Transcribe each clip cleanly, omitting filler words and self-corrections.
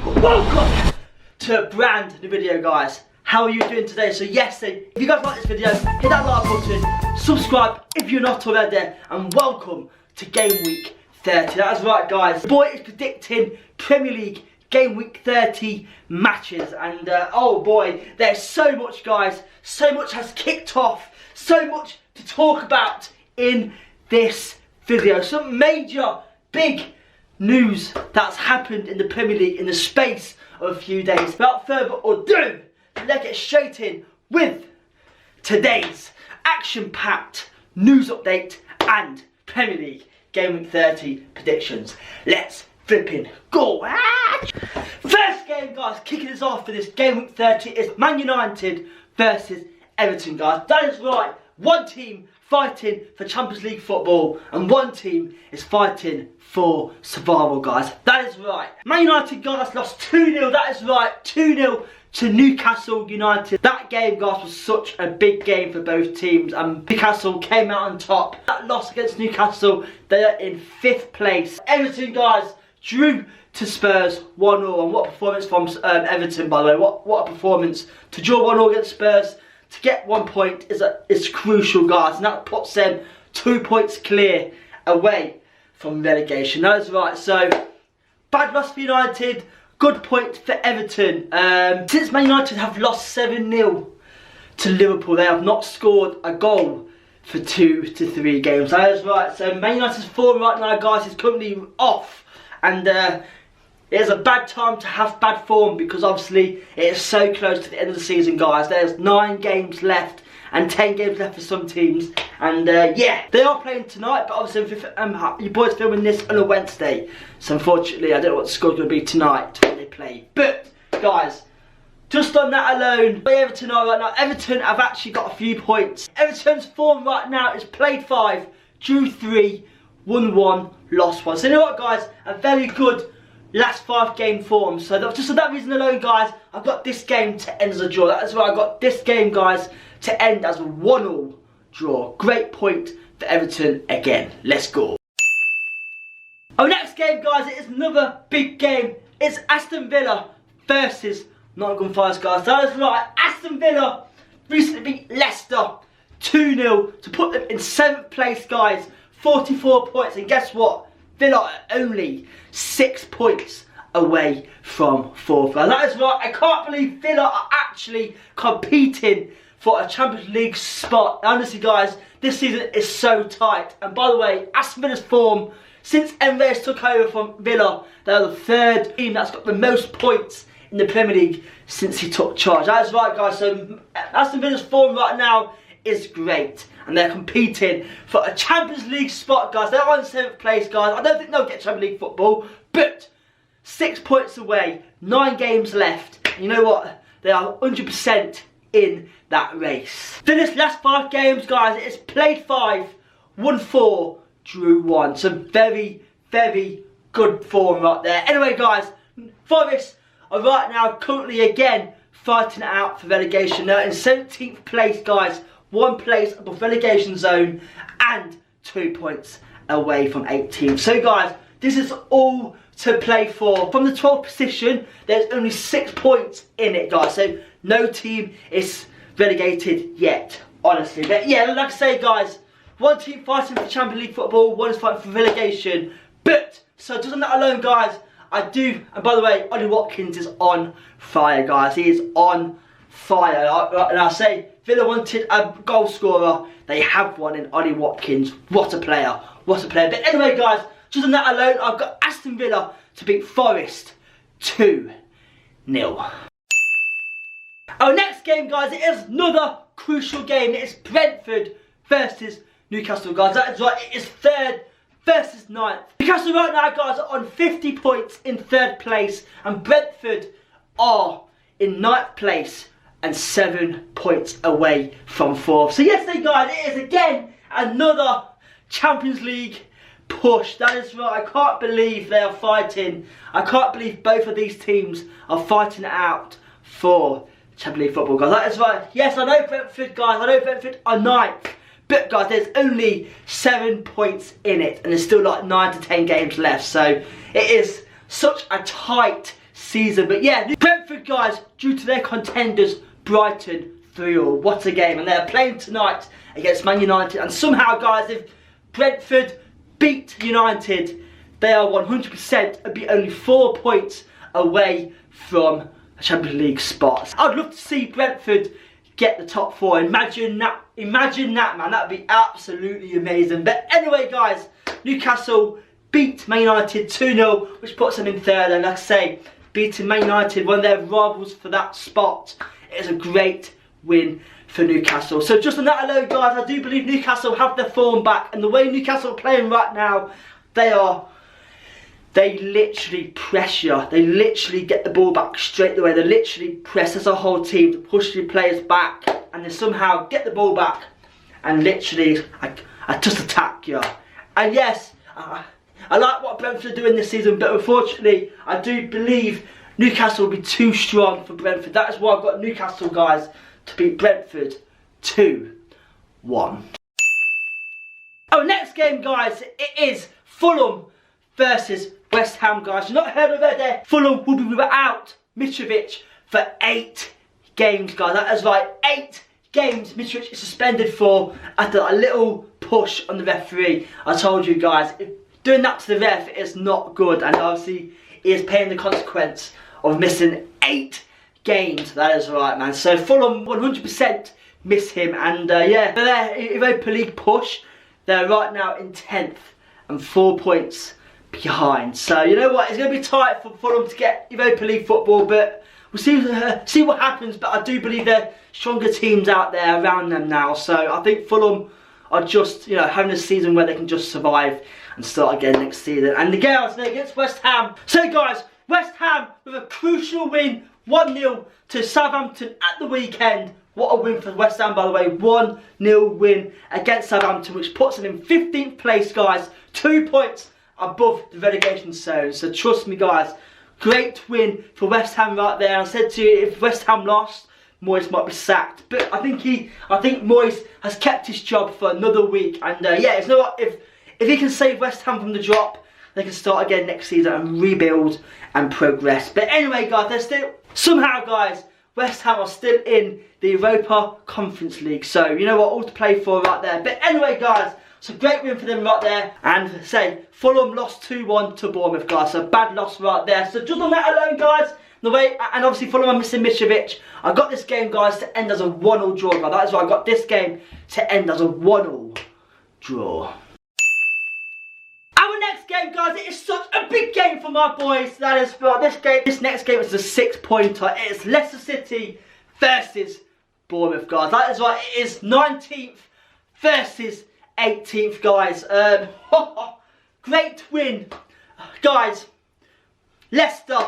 Welcome to a brand new video, guys. How are you doing today? So yes, if you guys like this video, hit that like button, subscribe if you're not already, and welcome to Game Week 30. That's right, guys. The boy is predicting Premier League Game Week 30 matches, and oh boy, there's so much, guys. So much has kicked off, so much to talk about in this video. Some major, big news that's happened in the Premier League in the space of a few days. Without further ado, let's get straight in with today's action-packed news update and Premier League Game Week 30 predictions. Let's flipping go! First game, guys, kicking us off for this Game Week 30 is Man United versus Everton, guys. That is right, one team fighting for Champions League football and one team is fighting for survival, guys. That is right. Man United, guys, lost 2-0. That is right, 2-0 to Newcastle United. That game, guys, was such a big game for both teams and Newcastle came out on top. That loss against Newcastle, they are in 5th place. Everton, guys, drew to Spurs 1-0, and what a performance from Everton, by the way. What a performance to draw 1-0 against Spurs. To get 1 point is crucial, guys, and that puts them 2 points clear away from relegation. That is right. So bad loss for United, good point for Everton. Since Man United have lost 7-0 to Liverpool, they have not scored a goal for 2 to 3 games. That is right. So Man United's form right now, guys, is currently off, and it is a bad time to have bad form because obviously it is so close to the end of the season, guys. There's 9 games left and 10 games left for some teams, and yeah, they are playing tonight, but obviously your boys filming this on a Wednesday, so unfortunately I don't know what the score's going to be tonight when they play. But guys, just on that alone, where Everton are right now, Everton have actually got a few points. Everton's form right now is played 5, drew 3, won 1, lost 1. So you know what, guys, a very good last 5 game form. So just for that reason alone, guys, I've got this game to end as a draw. That is why I got this game, guys, to end as a 1-1 draw. Great point for Everton again. Let's go. Our next game, guys, it is another big game. It's Aston Villa versus Nottingham Forest, guys. That is right, Aston Villa recently beat Leicester 2-0 to put them in 7th place, guys. 44 points, and guess what? Villa are only 6 points away from 4th. That is right, I can't believe Villa are actually competing for a Champions League spot. Honestly, guys, this season is so tight. And by the way, Aston Villa's form, since Emirates took over from Villa, they're the 3rd team that's got the most points in the Premier League since he took charge. That is right, guys, so Aston Villa's form right now is great, and they're competing for a Champions League spot, guys. They're on 7th place, guys. I don't think they'll get Champions League football, but 6 points away, 9 games left. You know what? They are 100% in that race. For this last 5 games, guys, it's played 5, won 4, drew 1. So very, very good form right there. Anyway, guys, Forest are right now currently again fighting it out for relegation. They're in 17th place, guys. 1 place above relegation zone and 2 points away from 8 teams. So guys, this is all to play for. From the 12th position, there's only 6 points in it, guys. So no team is relegated yet, honestly. But yeah, like I say, guys, 1 team fighting for Champions League football, 1 is fighting for relegation. But, so just on that alone, guys, I do, and by the way, Ollie Watkins is on fire, guys. He is on fire. And I say, Villa wanted a goal scorer. They have one in Ollie Watkins. What a player. What a player. But anyway, guys, just on that alone, I've got Aston Villa to beat Forest 2-0. Our next game, guys, it is another crucial game. It is Brentford versus Newcastle, guys. That is right. It is 3rd versus 9th. Newcastle right now, guys, are on 50 points in 3rd place. And Brentford are in 9th place and 7 points away from 4th. So yesterday, guys, it is again another Champions League push. That is right, I can't believe they are fighting. I can't believe both of these teams are fighting it out for Champions League football, guys. That is right. Yes, I know Brentford, guys. I know Brentford are 9th. But guys, there's only 7 points in it, and there's still like 9 to 10 games left. So it is such a tight season. But yeah, Brentford, guys, due to their contenders, Brighton 3-0. What a game. And they're playing tonight against Man United. And somehow, guys, if Brentford beat United, they are 100% and be only 4 points away from a Champions League spot. I'd love to see Brentford get the top 4. Imagine that, man. That'd be absolutely amazing. But anyway, guys, Newcastle beat Man United 2-0, which puts them in third. And like I say, beating Man United, one of their rivals for that spot, is a great win for Newcastle. So just on that alone, guys, I do believe Newcastle have their form back. And the way Newcastle are playing right now, they literally pressure. They literally get the ball back straight away. They literally press as a whole team to push the players back, and they somehow get the ball back and literally I just attack you. And yes, I like what Brentford are doing this season, but unfortunately I do believe Newcastle will be too strong for Brentford. That is why I've got Newcastle, guys, to beat Brentford 2-1. Our next game, guys, it is Fulham versus West Ham, guys. You've not heard of it there. Fulham will be without Mitrovic for 8 games, guys. That is right, 8 games Mitrovic is suspended for after a little push on the referee. I told you, guys, doing that to the ref is not good, and obviously he is paying the consequence of missing 8 games. That is right, man. So Fulham 100% miss him, and yeah, for their Europa League push, they're right now in 10th and 4 points behind. So you know what, it's going to be tight for Fulham to get Europa League football, but we'll see what happens. But I do believe there are stronger teams out there around them now, so I think Fulham are just, you know, having a season where they can just survive and start again next season. And the girls today against West Ham. So guys, West Ham with a crucial win, 1-0 to Southampton at the weekend. What a win for West Ham, by the way. 1-0 win against Southampton, which puts them in 15th place, guys. 2 points above the relegation zone. So trust me, guys, great win for West Ham right there. I said to you, if West Ham lost, Moyes might be sacked. But I think Moyes has kept his job for another week. And yeah, you know what, if he can save West Ham from the drop, they can start again next season and rebuild and progress. But anyway, guys, they're still, somehow, guys, West Ham are still in the Europa Conference League. So, you know what, all to play for right there. But anyway, guys, it's a great win for them right there. And say, Fulham lost 2-1 to Bournemouth, guys. So bad loss right there. So just on that alone, guys, the way, and obviously Fulham are missing Mitrovic, I got this game, guys, to end as a 1-1 draw, guys. That is why I got this game to end as a 1-1 draw. Our next game, guys, it is such a big game for my boys. That is for this game. This next game is a 6-pointer. It is Leicester City versus Bournemouth, guys. That is right. It is 19th versus 18th, guys. Great win, guys. Leicester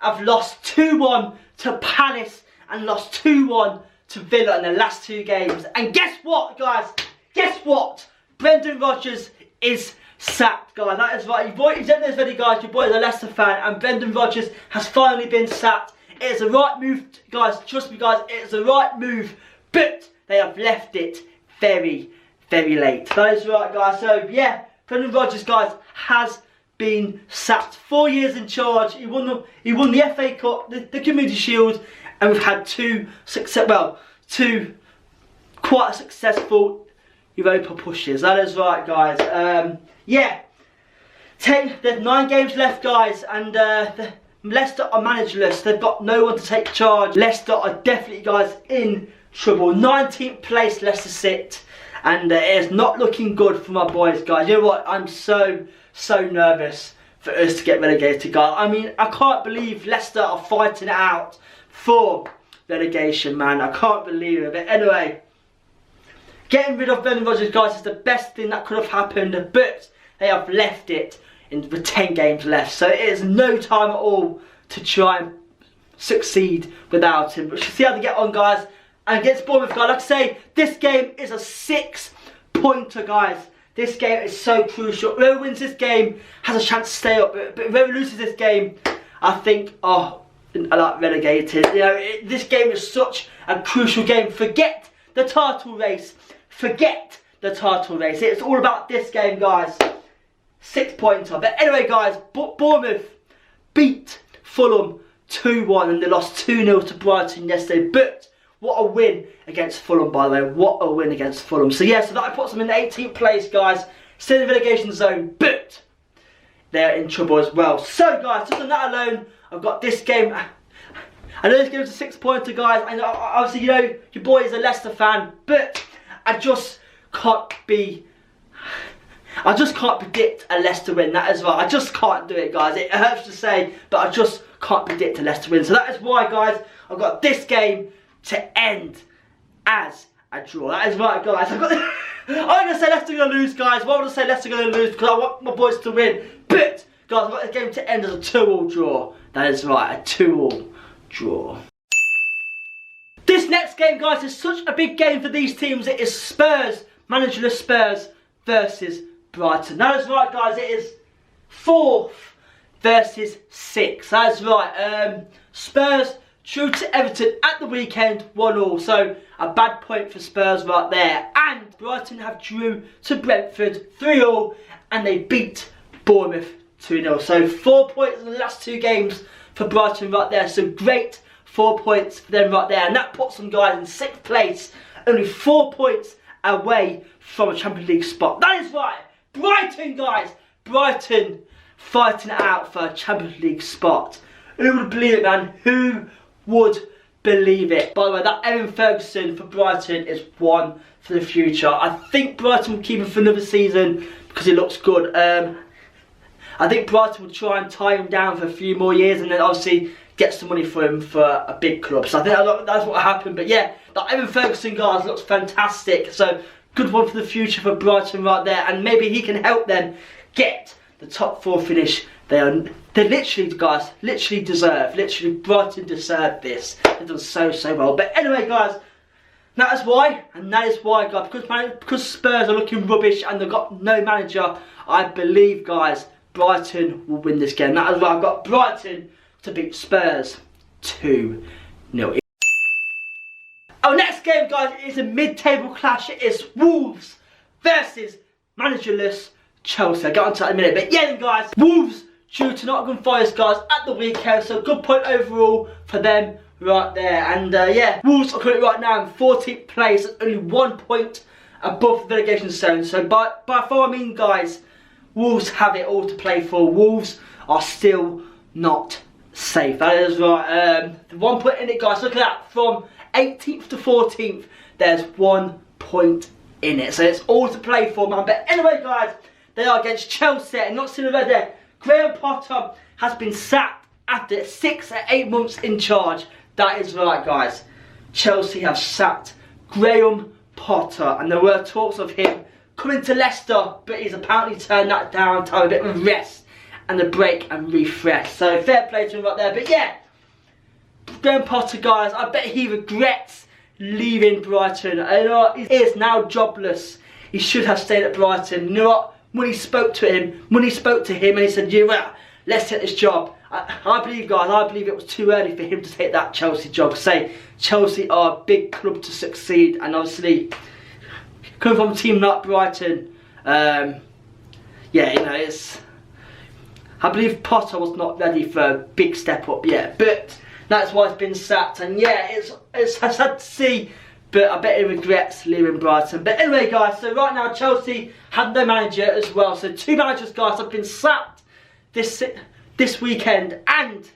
have lost 2-1 to Palace and lost 2-1 to Villa in the last 2 games. And guess what, guys? Guess what? Brendan Rodgers is sacked, guys. That is right. You don't know this video, guys. Your boy is a Leicester fan, and Brendan Rodgers has finally been sacked. It is the right move, guys. Trust me, guys. It is the right move, but they have left it very, very late. That is right, guys. So yeah, Brendan Rodgers, guys, has been sacked. 4 years in charge. He won the FA Cup, the Community Shield, and we've had two quite successful Europa pushes. That is right, guys. Yeah, there's 9 games left, guys, and Leicester are managerless. They've got no one to take charge. Leicester are definitely, guys, in trouble. 19th place Leicester sit, and it is not looking good for my boys, guys. You know what? I'm so nervous for us to get relegated, guys. I mean, I can't believe Leicester are fighting it out for relegation, man. I can't believe it. But anyway, getting rid of Brendan Rodgers, guys, is the best thing that could have happened, but they have left it with 10 games left. So it is no time at all to try and succeed without him. But we'll see how they get on, guys. And against Bournemouth, guys, like I say, this game is a 6-pointer, guys. This game is so crucial. Whoever wins this game has a chance to stay up. But whoever loses this game, I think, I like relegated. You know, this game is such a crucial game. Forget the title race. Forget the title race. It's all about this game, guys. 6-pointer. But anyway, guys, Bournemouth beat Fulham 2-1 and they lost 2-0 to Brighton yesterday. But what a win against Fulham, by the way. What a win against Fulham. So yeah, so that puts them in the 18th place, guys. Still in the relegation zone, but they're in trouble as well. So guys, just on that alone, I've got this game. I know this game's a 6-pointer, guys. I know, obviously, you know, your boy is a Leicester fan, but I just can't predict a Leicester win. That is right. I just can't do it, guys. It hurts to say, but I just can't predict a Leicester win. So that is why, guys, I've got this game to end as a draw. That is right, guys. I'm going to say Leicester going to lose, guys. Why would I say Leicester going to lose? Because I want my boys to win. But, guys, I've got this game to end as a 2-2 draw. That is right, a 2-2 draw. This next game, guys, is such a big game for these teams. It is Spurs, managerless Spurs versus Brighton. That is right, guys. It is 4th versus 6th. That is right. Spurs drew to Everton at the weekend, 1-1. So a bad point for Spurs right there. And Brighton have drew to Brentford 3-3, and they beat Bournemouth 2-0. So 4 points in the last 2 games for Brighton right there. So great 4 points for them right there. And that puts them, guys, in 6th place. Only 4 points away from a Champions League spot. That is right. Brighton, guys. Brighton fighting it out for a Champions League spot. Who would believe it, man? Who would believe it? By the way, that Evan Ferguson for Brighton is one for the future. I think Brighton will keep him for another season because he looks good. I think Brighton will try and tie him down for a few more years and then obviously get some money for him for a big club. So I think that's what happened. But yeah, that Evan Ferguson, guys, looks fantastic. So good one for the future for Brighton right there. And maybe he can help them get the top 4 finish. They literally, guys, Brighton deserve this. They've done so well. But anyway, guys, that is why, guys, because Spurs are looking rubbish and they've got no manager, I believe, guys, Brighton will win this game. That is why I've got Brighton to beat Spurs 2-0. Our next game, guys, is a mid-table clash. It is Wolves versus managerless Chelsea. I'll get onto that in a minute. But yeah, then, guys, Wolves due to Nottingham Forest, guys, at the weekend. So good point overall for them right there. And yeah, Wolves are currently right now in 14th place, only 1 point above the relegation zone. So by far, I mean, guys, Wolves have it all to play for. Wolves are still not safe. That is right. 1 point in it, guys. Look at that. From 18th to 14th, there's 1 point in it. So it's all to play for, man. But anyway, guys, they are against Chelsea. And not seen already there. Graham Potter has been sacked after 6 or 8 months in charge. That is right, guys. Chelsea have sacked Graham Potter. And there were talks of him coming to Leicester, but he's apparently turned that down to have a bit of a rest and a break and refresh. So fair play to him right there. But yeah, Graham Potter, guys, I bet he regrets leaving Brighton. You know, he is now jobless. He should have stayed at Brighton. You know what? When he spoke to him and he said, yeah, well, let's take this job. I believe, guys, I believe it was too early for him to take that Chelsea job. Say, Chelsea are a big club to succeed, and obviously, coming from a team like Brighton, yeah, you know, I believe Potter was not ready for a big step up yet, but that's why it's been sacked. And yeah, it's sad to see, but I bet he regrets leaving Brighton. But anyway, guys, so right now Chelsea have their manager as well. So 2 managers, guys, have been sacked this weekend, and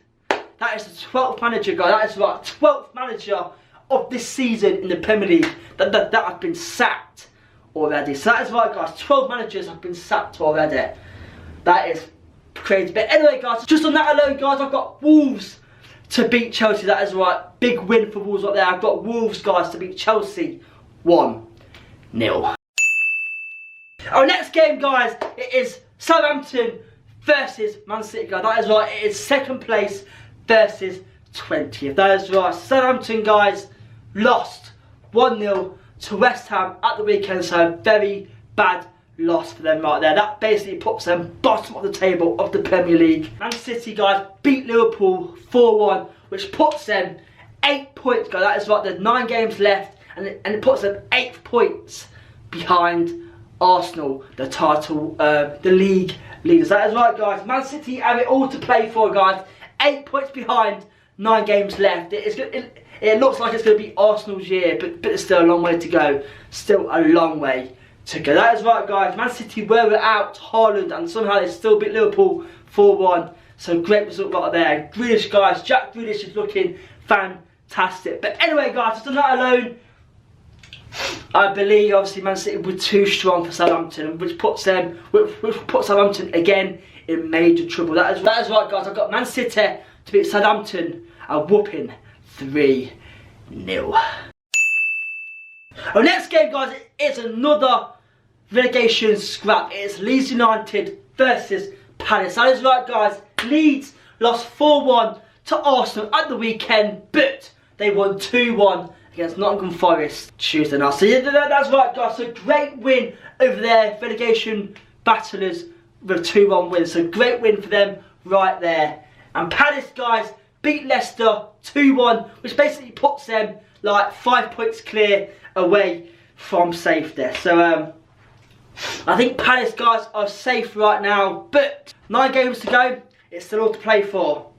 that is the 12th manager, guys. That is right, 12th manager of this season in the Premier League that have been sacked already. So that is right, guys. 12 managers have been sacked already. That is crazy. But anyway, guys, just on that alone, guys, I've got Wolves to beat Chelsea. That is right. Big win for Wolves right there. I've got Wolves, guys, to beat Chelsea 1-0. Our next game, guys, it is Southampton versus Man City, guys. That is right. It is 2nd place versus 20th. That is right. Southampton, guys, lost 1-0 to West Ham at the weekend. So very bad loss for them right there. That basically puts them bottom of the table of the Premier League. Man City, guys, beat Liverpool 4-1, which puts them 8 points, guys. That is right. There's 9 games left, and it puts them 8 points behind Arsenal, the title, the league leaders. That is right, guys. Man City have it all to play for, guys. 8 points behind, 9 games left. It looks like it's going to be Arsenal's year, but there's still a long way to go. Still a long way to go. That is right, guys. Man City were without Haaland, and somehow they still beat Liverpool 4-1. So great result right there. Grealish, guys. Jack Grealish is looking fantastic. But anyway, guys, just on that alone, I believe obviously Man City were too strong for Southampton, which puts Southampton again in major trouble. That is right, guys. I've got Man City to beat Southampton a whooping 3-0. Our next game, guys, is another relegation scrap. It's Leeds United versus Palace. That is right, guys. Leeds lost 4-1 to Arsenal at the weekend, but they won 2-1 against Nottingham Forest Tuesday night. So yeah, that's right, guys. So great win over their relegation battlers with a 2-1 win. So great win for them right there. And Palace, guys, beat Leicester 2-1, which basically puts them like 5 points clear away from safety. So I think Palace, guys, are safe right now, but 9 games to go. It's still all to play for.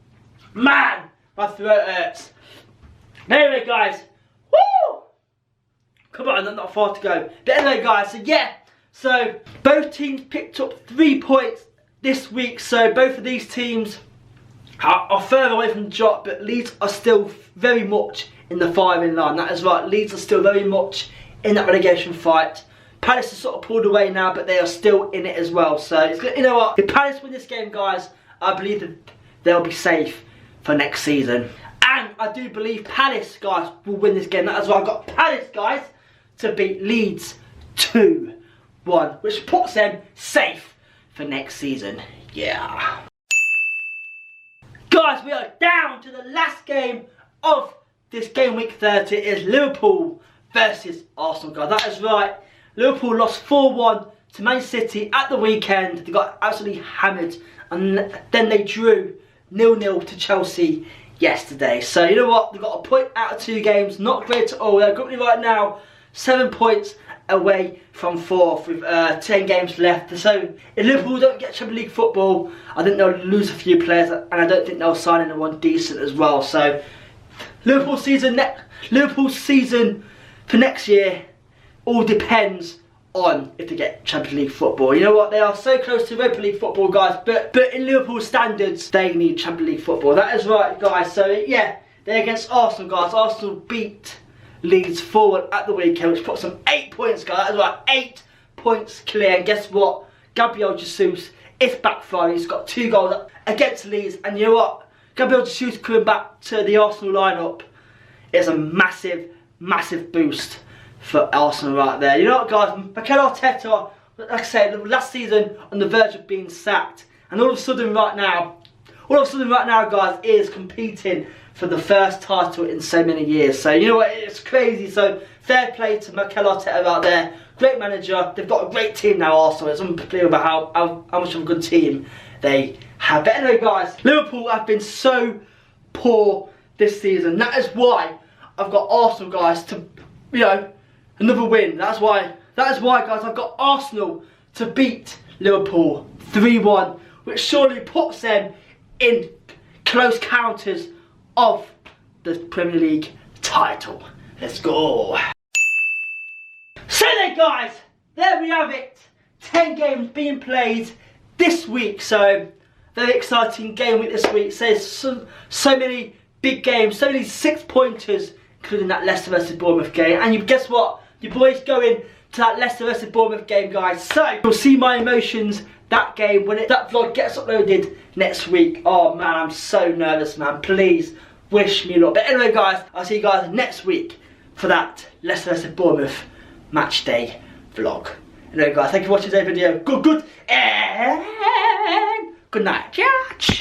Man, my throat hurts. Anyway, guys, woo! Come on, not far to go. But anyway, guys, so yeah, so both teams picked up 3 points this week. So both of these teams are further away from the drop, but Leeds are still very much in the firing line. That is right, Leeds are still very much in that relegation fight. Palace are sort of pulled away now, but they are still in it as well. So, you know what, if Palace win this game, guys, I believe that they'll be safe for next season. And I do believe Palace, guys, will win this game. That is why I've got Palace, guys, to beat Leeds 2-1, which puts them safe for next season. Yeah. Guys, we are down to the last game of this game week 30. It is Liverpool versus Arsenal, guys. That is right. Liverpool lost 4-1 to Man City at the weekend. They got absolutely hammered, and then they drew 0-0 to Chelsea yesterday. So you know what? They've got a point out of 2 games. Not great at all. They're currently right now 7 points away from 4th with 10 games left. So if Liverpool don't get Champions League football, I think they'll lose a few players, and I don't think they'll sign anyone decent as well. So Liverpool season for next year all depends on if they get Champions League football. You know what? They are so close to Europa League football, guys, but in Liverpool standards, they need Champions League football. That is right, guys. So yeah, they're against Arsenal, guys. Arsenal beat Leeds 4-1 at the weekend, which puts them 8 points, guys. That is right, 8 points clear. And guess what? Gabriel Jesus is back Friday. He's got 2 goals against Leeds, and you know what? Gabriel Jesus coming back to the Arsenal lineup is a massive, massive boost for Arsenal right there. You know what, guys? Mikel Arteta, like I said, last season on the verge of being sacked, and all of a sudden right now, guys, is competing for the first title in so many years. So you know what? It's crazy. So fair play to Mikel Arteta out there. Great manager. They've got a great team now. Arsenal. It's unbelievable how much of a good team they have. But anyway, guys, Liverpool have been so poor this season. That is why I've got Arsenal, guys, to, you know, another win. That is why, guys, I've got Arsenal to beat Liverpool 3-1, which surely puts them in close counters of the Premier League title. Let's go. So then, guys, there we have it. 10 games being played this week. So very exciting game week this week. So there's so many big games, so many 6-pointers, including that Leicester versus Bournemouth game. And you guess what? Your boy's going to that Leicester versus Bournemouth game, guys. So you'll see my emotions that game when that vlog gets uploaded next week. Oh man, I'm so nervous, man. Please wish me luck. But anyway, guys, I'll see you guys next week for that Leicester versus Bournemouth match day vlog. Anyway, guys, thank you for watching today's video. Good, and good night.